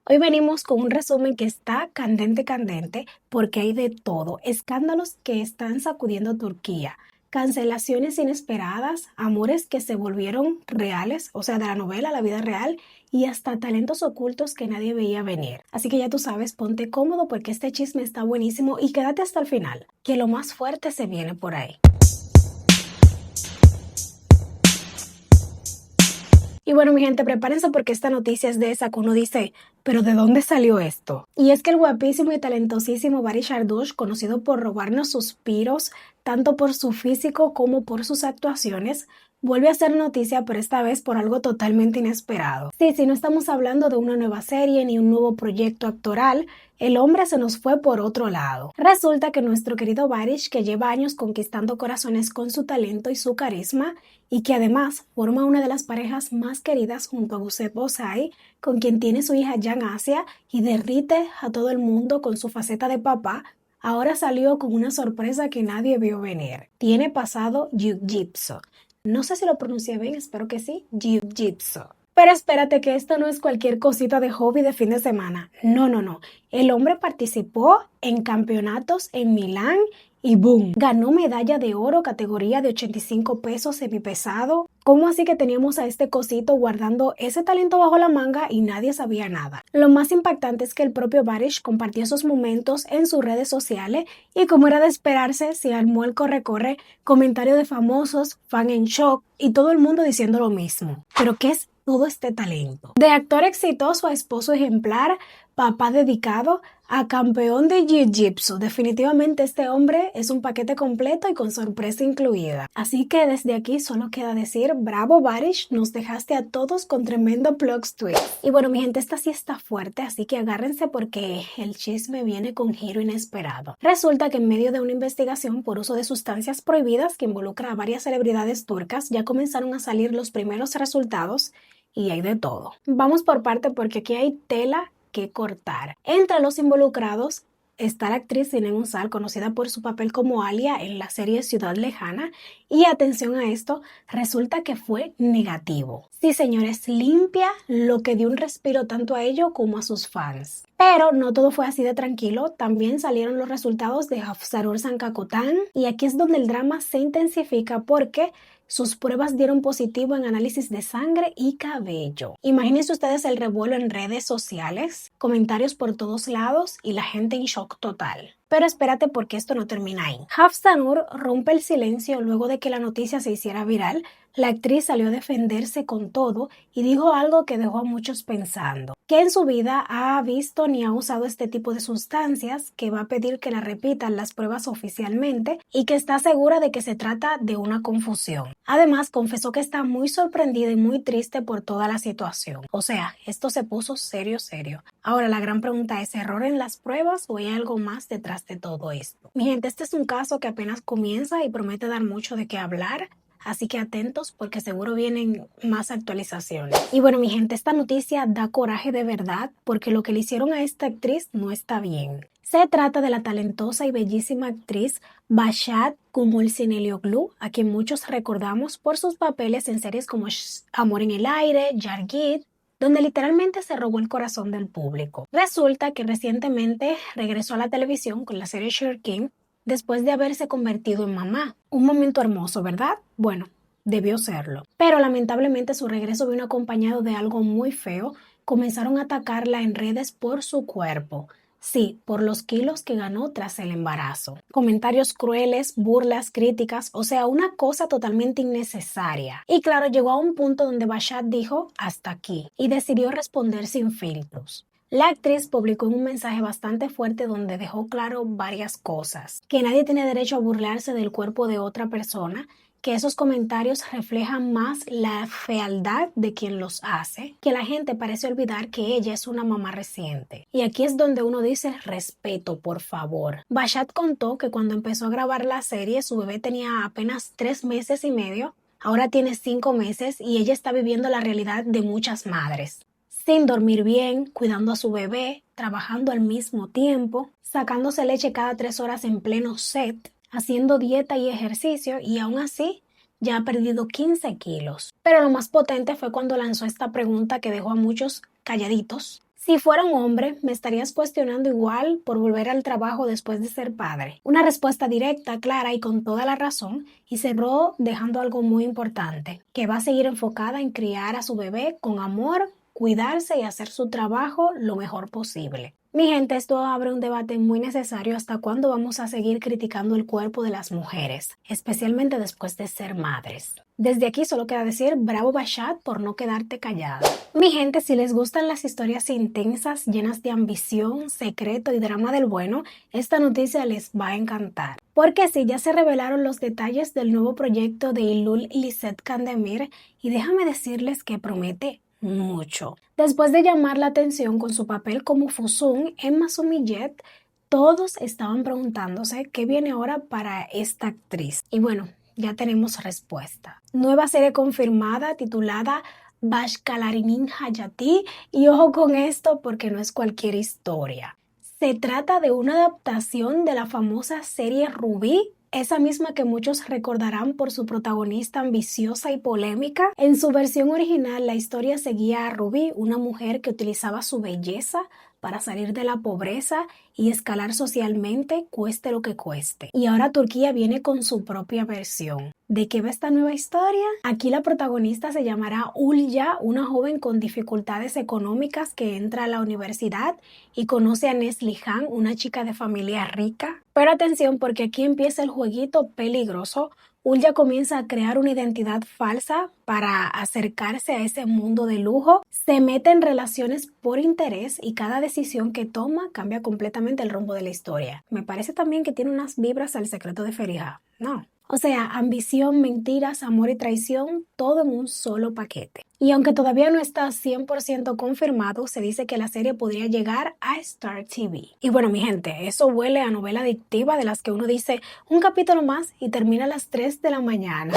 Hoy venimos con un resumen que está candente porque hay de todo. Escándalos que están sacudiendo Turquía, cancelaciones inesperadas, amores que se volvieron reales, o sea, de la novela a la vida real, y hasta talentos ocultos que nadie veía venir. Así que ya tú sabes, ponte cómodo porque este chisme está buenísimo y quédate hasta el final, que lo más fuerte se viene por ahí. Y bueno, mi gente, prepárense porque esta noticia es de esa que uno dice, ¿pero de dónde salió esto? Y es que el guapísimo y talentosísimo Baris Arduch, conocido por robarnos suspiros, tanto por su físico como por sus actuaciones, vuelve a hacer noticia, pero esta vez por algo totalmente inesperado. Sí, no estamos hablando de una nueva serie ni un nuevo proyecto actoral, el hombre se nos fue por otro lado. Resulta que nuestro querido Baris, que lleva años conquistando corazones con su talento y su carisma, y que además forma una de las parejas más queridas junto a Giuseppe Ossai, con quien tiene su hija Jan Asia y derrite a todo el mundo con su faceta de papá, ahora salió con una sorpresa que nadie vio venir. Tiene pasado jiu-jitsu. No sé si lo pronuncié bien, espero que sí, jiu-jitsu. Pero espérate que esto no es cualquier cosita de hobby de fin de semana. No. El hombre participó en campeonatos en Milán y boom, ganó medalla de oro categoría de 85 pesos semipesado. ¿Cómo así que teníamos a este cosito guardando ese talento bajo la manga y nadie sabía nada? Lo más impactante es que el propio Baris compartió esos momentos en sus redes sociales y como era de esperarse, se armó el corre-corre, comentario de famosos, fan en shock y todo el mundo diciendo lo mismo. ¿Pero qué es todo este talento? De actor exitoso a esposo ejemplar, papá dedicado, a campeón de Jiu-Jitsu. Definitivamente este hombre es un paquete completo y con sorpresa incluida. Así que desde aquí solo queda decir, bravo Baris, nos dejaste a todos con tremendo plot twist. Y bueno, mi gente, esta sí está fuerte, así que agárrense porque el chisme viene con giro inesperado. Resulta que en medio de una investigación por uso de sustancias prohibidas que involucra a varias celebridades turcas, ya comenzaron a salir los primeros resultados y hay de todo. Vamos por parte porque aquí hay tela que cortar. Entre los involucrados está la actriz Sinem Unsal, conocida por su papel como Alia en la serie Ciudad Lejana, y atención a esto, resulta que fue negativo. Sí, señores, limpia, lo que dio un respiro tanto a ello como a sus fans. Pero no todo fue así de tranquilo, también salieron los resultados de Hafsarur Sankakotan y aquí es donde el drama se intensifica porque sus pruebas dieron positivo en análisis de sangre y cabello. Imagínense ustedes el revuelo en redes sociales, comentarios por todos lados y la gente en shock total. Pero espérate porque esto no termina ahí. Hafsanur rompe el silencio luego de que la noticia se hiciera viral. La actriz salió a defenderse con todo y dijo algo que dejó a muchos pensando. Que en su vida ha visto ni ha usado este tipo de sustancias, que va a pedir que la repitan las pruebas oficialmente y que está segura de que se trata de una confusión. Además, confesó que está muy sorprendida y muy triste por toda la situación. O sea, esto se puso serio. Ahora, la gran pregunta es, ¿error en las pruebas o hay algo más detrás de todo esto? Mi gente, este es un caso que apenas comienza y promete dar mucho de qué hablar. Así que atentos porque seguro vienen más actualizaciones. Y bueno, mi gente, esta noticia da coraje de verdad porque lo que le hicieron a esta actriz no está bien. Se trata de la talentosa y bellísima actriz Başak Gümülcinelioglu, a quien muchos recordamos por sus papeles en series como Amor en el Aire, Jargit, donde literalmente se robó el corazón del público. Resulta que recientemente regresó a la televisión con la serie Shirkin, después de haberse convertido en mamá. Un momento hermoso, ¿verdad? Bueno, debió serlo. Pero lamentablemente su regreso vino acompañado de algo muy feo. Comenzaron a atacarla en redes por su cuerpo. Sí, por los kilos que ganó tras el embarazo. Comentarios crueles, burlas, críticas, o sea, una cosa totalmente innecesaria. Y claro, llegó a un punto donde Başak dijo hasta aquí y decidió responder sin filtros. La actriz publicó un mensaje bastante fuerte donde dejó claro varias cosas. Que nadie tiene derecho a burlarse del cuerpo de otra persona, que esos comentarios reflejan más la fealdad de quien los hace, que la gente parece olvidar que ella es una mamá reciente. Y aquí es donde uno dice respeto, por favor. Başak contó que cuando empezó a grabar la serie su bebé tenía apenas 3 meses y medio, ahora tiene 5 meses y ella está viviendo la realidad de muchas madres. Sin dormir bien, cuidando a su bebé, trabajando al mismo tiempo, sacándose leche cada 3 horas en pleno set, haciendo dieta y ejercicio y aún así ya ha perdido 15 kilos. Pero lo más potente fue cuando lanzó esta pregunta que dejó a muchos calladitos. Si fuera un hombre, ¿me estarías cuestionando igual por volver al trabajo después de ser padre? Una respuesta directa, clara y con toda la razón, y cerró dejando algo muy importante, que va a seguir enfocada en criar a su bebé con amor, cuidarse y hacer su trabajo lo mejor posible. Mi gente, esto abre un debate muy necesario hasta cuándo vamos a seguir criticando el cuerpo de las mujeres, especialmente después de ser madres. Desde aquí solo queda decir bravo Bashat por no quedarte callada. Mi gente, si les gustan las historias intensas, llenas de ambición, secreto y drama del bueno, esta noticia les va a encantar. Porque sí, ya se revelaron los detalles del nuevo proyecto de Ilul Lisset Candemir y déjame decirles que promete mucho. Después de llamar la atención con su papel como Fusun en Masumiyet, todos estaban preguntándose qué viene ahora para esta actriz. Y bueno, ya tenemos respuesta. Nueva serie confirmada titulada Bashkalarimin Hayati, y ojo con esto porque no es cualquier historia. Se trata de una adaptación de la famosa serie Rubí, esa misma que muchos recordarán por su protagonista ambiciosa y polémica. En su versión original, la historia seguía a Ruby, una mujer que utilizaba su belleza para salir de la pobreza y escalar socialmente, cueste lo que cueste. Y ahora Turquía viene con su propia versión. ¿De qué va esta nueva historia? Aquí la protagonista se llamará Ulya, una joven con dificultades económicas que entra a la universidad y conoce a Neslihan, una chica de familia rica. Pero atención, porque aquí empieza el jueguito peligroso. Ulya comienza a crear una identidad falsa para acercarse a ese mundo de lujo, se mete en relaciones por interés y cada decisión que toma cambia completamente el rumbo de la historia. Me parece también que tiene unas vibras al secreto de Feriha, ¿no? O sea, ambición, mentiras, amor y traición, todo en un solo paquete. Y aunque todavía no está 100% confirmado, se dice que la serie podría llegar a Star TV. Y bueno, mi gente, eso huele a novela adictiva de las que uno dice un capítulo más y termina a las 3 de la mañana.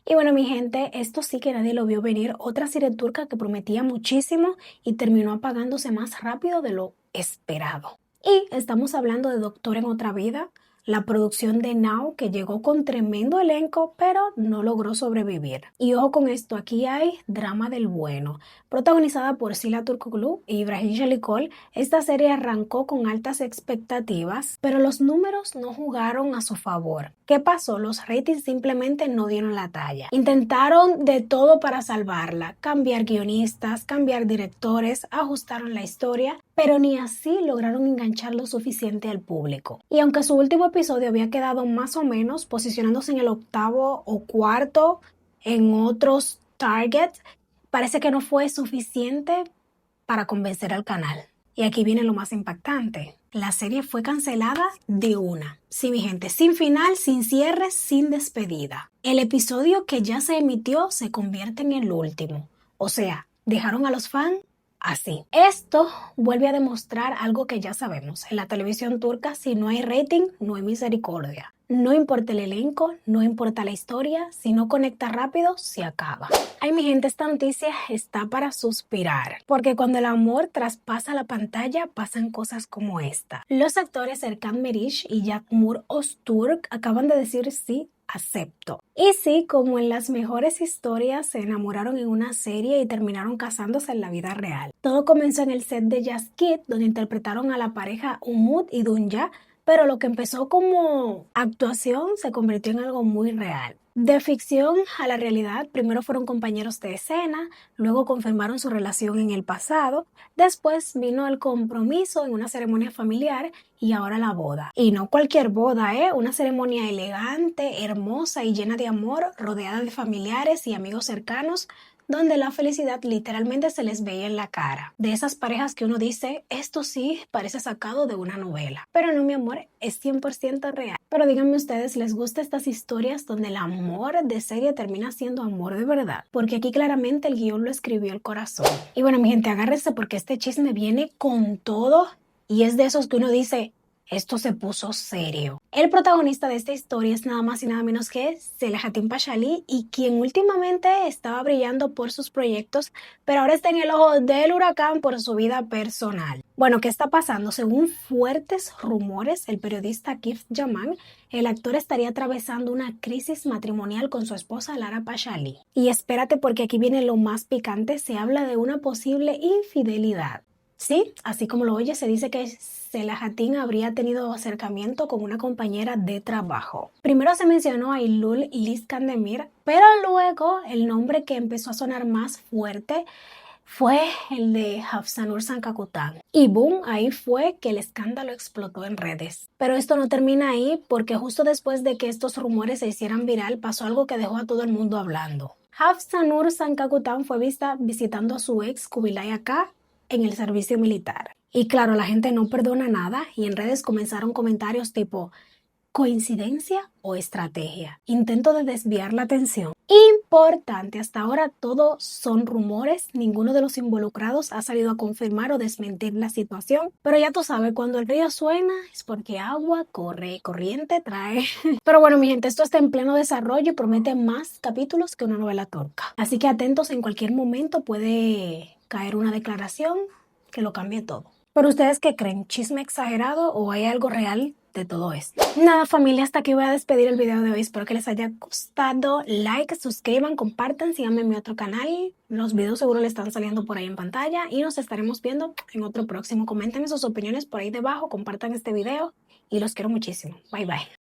Y bueno, mi gente, esto sí que nadie lo vio venir. Otra serie turca que prometía muchísimo y terminó apagándose más rápido de lo esperado. Y estamos hablando de Doctor en otra vida, la producción de Now, que llegó con tremendo elenco, pero no logró sobrevivir. Y ojo con esto, aquí hay drama del bueno. Protagonizada por Sila Turkoglu e Ibrahim Shalikol, esta serie arrancó con altas expectativas, pero los números no jugaron a su favor. ¿Qué pasó? Los ratings simplemente no dieron la talla. Intentaron de todo para salvarla, cambiar guionistas, cambiar directores, ajustaron la historia, pero ni así lograron enganchar lo suficiente al público. Y aunque su último episodio había quedado más o menos posicionándose en el octavo o cuarto en otros targets, parece que no fue suficiente para convencer al canal. Y aquí viene lo más impactante. La serie fue cancelada de una. Sí, mi gente, sin final, sin cierre, sin despedida. El episodio que ya se emitió se convierte en el último. O sea, dejaron a los fans así. Esto vuelve a demostrar algo que ya sabemos. En la televisión turca, si no hay rating, no hay misericordia. No importa el elenco, no importa la historia, si no conecta rápido, se acaba. Ay, mi gente, esta noticia está para suspirar, porque cuando el amor traspasa la pantalla, pasan cosas como esta. Los actores Erkan Meriç y Yağmur Öztürk acaban de decir sí, acepto. Y sí, como en las mejores historias, se enamoraron en una serie y terminaron casándose en la vida real. Todo comenzó en el set de Just Kid, donde interpretaron a la pareja Umut y Dunya, pero lo que empezó como actuación se convirtió en algo muy real. De ficción a la realidad, primero fueron compañeros de escena, luego confirmaron su relación en el pasado, después vino el compromiso en una ceremonia familiar y ahora la boda. Y no cualquier boda, una ceremonia elegante, hermosa y llena de amor, rodeada de familiares y amigos cercanos, donde la felicidad literalmente se les veía en la cara. De esas parejas que uno dice, esto sí parece sacado de una novela. Pero no, mi amor, es 100% real. Pero díganme ustedes, ¿les gustan estas historias donde el amor de serie termina siendo amor de verdad? Porque aquí claramente el guión lo escribió el corazón. Y bueno, mi gente, agárrense porque este chisme viene con todo y es de esos que uno dice, esto se puso serio. El protagonista de esta historia es nada más y nada menos que Selahattin Pashali, y quien últimamente estaba brillando por sus proyectos, pero ahora está en el ojo del huracán por su vida personal. Bueno, ¿qué está pasando? Según fuertes rumores, el periodista Kif Jaman, el actor estaría atravesando una crisis matrimonial con su esposa Lara Pashali. Y espérate porque aquí viene lo más picante, se habla de una posible infidelidad. Sí, así como lo oye, se dice que Selahattin habría tenido acercamiento con una compañera de trabajo. Primero se mencionó a Ilul Liskandemir, pero luego el nombre que empezó a sonar más fuerte fue el de Hafsanur Sankakutan. Y boom, ahí fue que el escándalo explotó en redes. Pero esto no termina ahí, porque justo después de que estos rumores se hicieran viral, pasó algo que dejó a todo el mundo hablando. Hafsanur Sankakutan fue vista visitando a su ex Kubilay Aka en el servicio militar. Y claro, la gente no perdona nada y en redes comenzaron comentarios tipo ¿coincidencia o estrategia? Intento de desviar la atención. Importante, hasta ahora todo son rumores, ninguno de los involucrados ha salido a confirmar o desmentir la situación, pero ya tú sabes, cuando el río suena es porque agua corre, corriente trae. Pero bueno, mi gente, esto está en pleno desarrollo y promete más capítulos que una novela turca. Así que atentos, en cualquier momento puede caer una declaración que lo cambie todo. Pero ustedes, ¿qué creen? ¿Chisme exagerado o hay algo real de todo esto? Nada, familia, hasta aquí voy a despedir el video de hoy. Espero que les haya gustado. Like, suscriban, compartan, síganme en mi otro canal. Los videos seguro les están saliendo por ahí en pantalla y nos estaremos viendo en otro próximo. Comenten sus opiniones por ahí debajo, compartan este video y los quiero muchísimo. Bye bye.